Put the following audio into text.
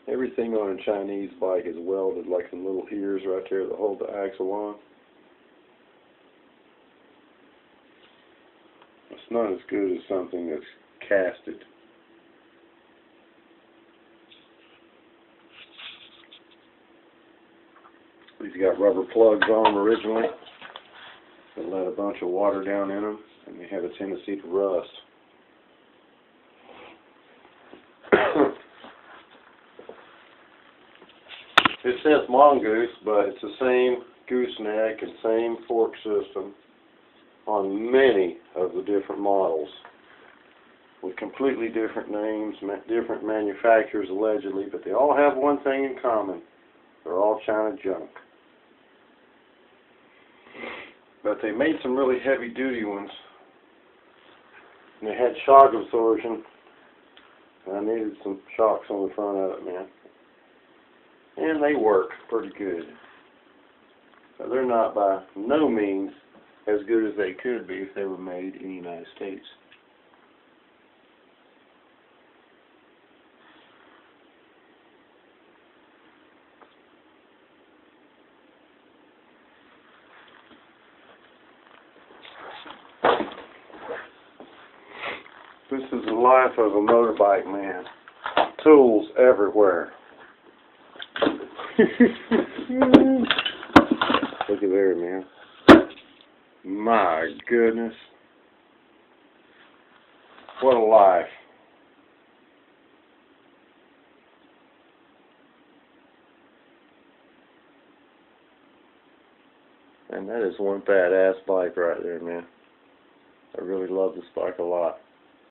Everything on a Chinese bike is welded, like some little heaters right there that hold the axle on. It's not as good as something that's casted. These got rubber plugs on them originally that let a bunch of water down in them, and they have a tendency to rust. It says Mongoose, but it's the same gooseneck and same fork system on many of the different models, with completely different names, different manufacturers allegedly, but they all have one thing in common. They're all China junk. But they made some really heavy duty ones, and they had shock absorption, and I needed some shocks on the front of it, man. And they work pretty good. But they're not by no means as good as they could be if they were made in the United States. This is the life of a motorbike man. Tools everywhere. Look at there, man. My goodness. What a life. And that is one badass bike right there, man. I really love this bike a lot.